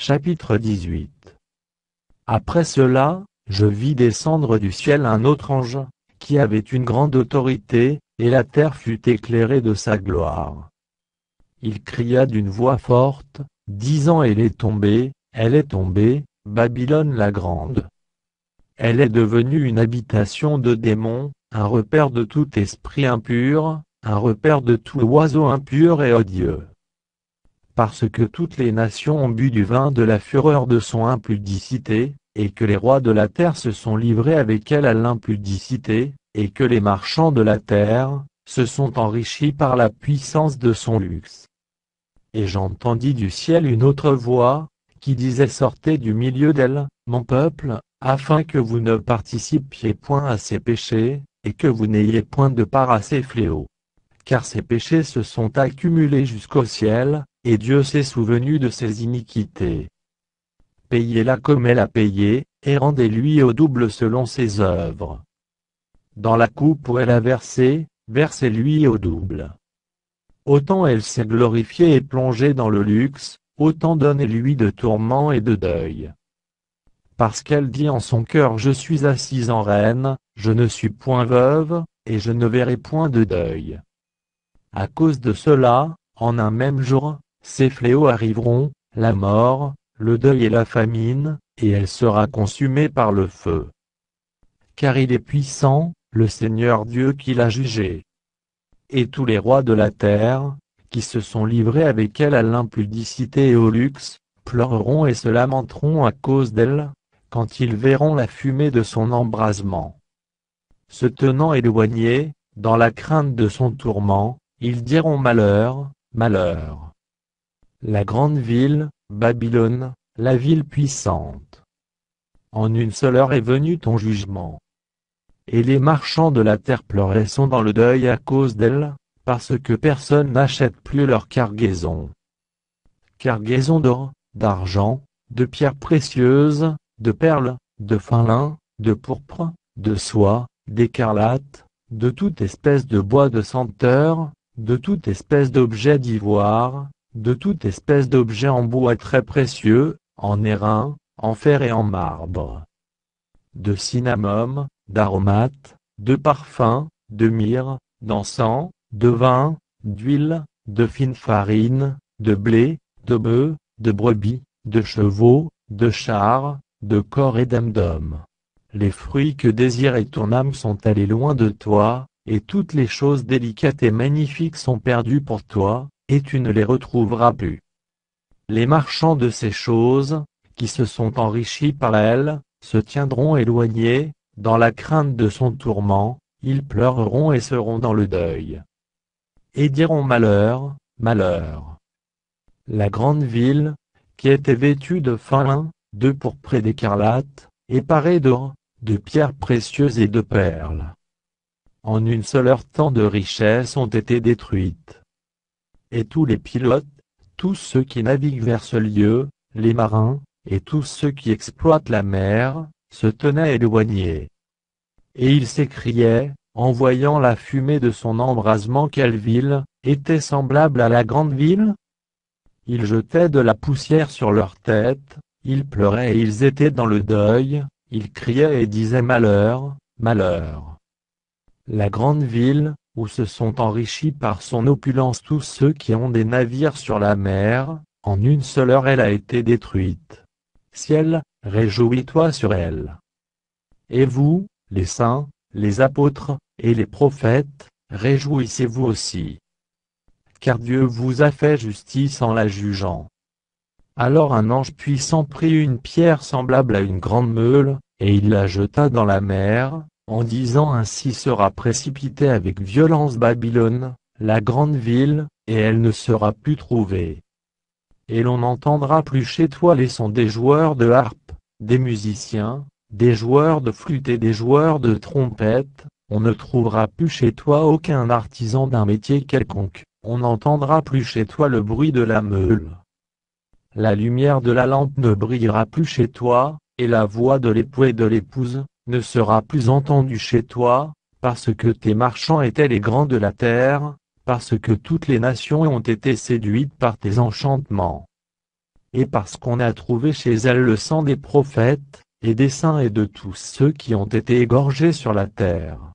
Chapitre 18. Après cela, je vis descendre du ciel un autre ange, qui avait une grande autorité, et la terre fut éclairée de sa gloire. Il cria d'une voix forte, disant: Elle est tombée, Babylone la grande. Elle est devenue une habitation de démons, un repère de tout esprit impur, un repère de tout oiseau impur et odieux. Parce que toutes les nations ont bu du vin de la fureur de son impudicité, et que les rois de la terre se sont livrés avec elle à l'impudicité, et que les marchands de la terre se sont enrichis par la puissance de son luxe. Et j'entendis du ciel une autre voix, qui disait: Sortez du milieu d'elle, mon peuple, afin que vous ne participiez point à ses péchés, et que vous n'ayez point de part à ses fléaux. Car ses péchés se sont accumulés jusqu'au ciel, et Dieu s'est souvenu de ses iniquités. Payez-la comme elle a payé, et rendez-lui au double selon ses œuvres. Dans la coupe où elle a versé, versez-lui au double. Autant elle s'est glorifiée et plongée dans le luxe, autant donnez-lui de tourments et de deuil. Parce qu'elle dit en son cœur: Je suis assise en reine, je ne suis point veuve, et je ne verrai point de deuil. À cause de cela, en un même jour, ces fléaux arriveront, la mort, le deuil et la famine, et elle sera consumée par le feu. Car il est puissant, le Seigneur Dieu qui l'a jugé. Et tous les rois de la terre, qui se sont livrés avec elle à l'impudicité et au luxe, pleureront et se lamenteront à cause d'elle, quand ils verront la fumée de son embrasement. Se tenant éloignés, dans la crainte de son tourment, ils diront: Malheur, malheur. La grande ville, Babylone, la ville puissante. En une seule heure est venu ton jugement. Et les marchands de la terre pleurent et sont dans le deuil à cause d'elle, parce que personne n'achète plus leur cargaison. Cargaison d'or, d'argent, de pierres précieuses, de perles, de fin lin, de pourpre, de soie, d'écarlate, de toute espèce de bois de senteur, de toute espèce d'objet d'ivoire, de toute espèce d'objet en bois très précieux, en airain, en fer et en marbre. De cinnamome, d'aromates, de parfums, de myrrhe, d'encens, de vin, d'huile, de fine farine, de blé, de bœufs, de brebis, de chevaux, de chars, de corps et d'âmes d'hommes. Les fruits que désirait ton âme sont allés loin de toi, et toutes les choses délicates et magnifiques sont perdues pour toi, et tu ne les retrouveras plus. Les marchands de ces choses, qui se sont enrichis par elle, se tiendront éloignés, dans la crainte de son tourment, ils pleureront et seront dans le deuil. Et diront: Malheur, malheur. La grande ville, qui était vêtue de fin lin, de pourpre et d'écarlate, et parée d'or, de pierres précieuses et de perles. En une seule heure tant de richesses ont été détruites. Et tous les pilotes, tous ceux qui naviguent vers ce lieu, les marins, et tous ceux qui exploitent la mer, se tenaient éloignés. Et ils s'écriaient, en voyant la fumée de son embrasement: Quelle ville était semblable à la grande ville? Ils jetaient de la poussière sur leurs têtes, ils pleuraient et ils étaient dans le deuil, ils criaient et disaient: Malheur, malheur. La grande ville, où se sont enrichis par son opulence tous ceux qui ont des navires sur la mer, en une seule heure elle a été détruite. Ciel, réjouis-toi sur elle. Et vous, les saints, les apôtres, et les prophètes, réjouissez-vous aussi. Car Dieu vous a fait justice en la jugeant. Alors un ange puissant prit une pierre semblable à une grande meule, et il la jeta dans la mer, en disant: Ainsi sera précipitée avec violence Babylone, la grande ville, et elle ne sera plus trouvée. Et l'on n'entendra plus chez toi les sons des joueurs de harpe, des musiciens, des joueurs de flûte et des joueurs de trompette, on ne trouvera plus chez toi aucun artisan d'un métier quelconque, on n'entendra plus chez toi le bruit de la meule. La lumière de la lampe ne brillera plus chez toi, et la voix de l'époux et de l'épouse ne sera plus entendue chez toi, parce que tes marchands étaient les grands de la terre, parce que toutes les nations ont été séduites par tes enchantements. et parce qu'on a trouvé chez elle le sang des prophètes, et des saints et de tous ceux qui ont été égorgés sur la terre.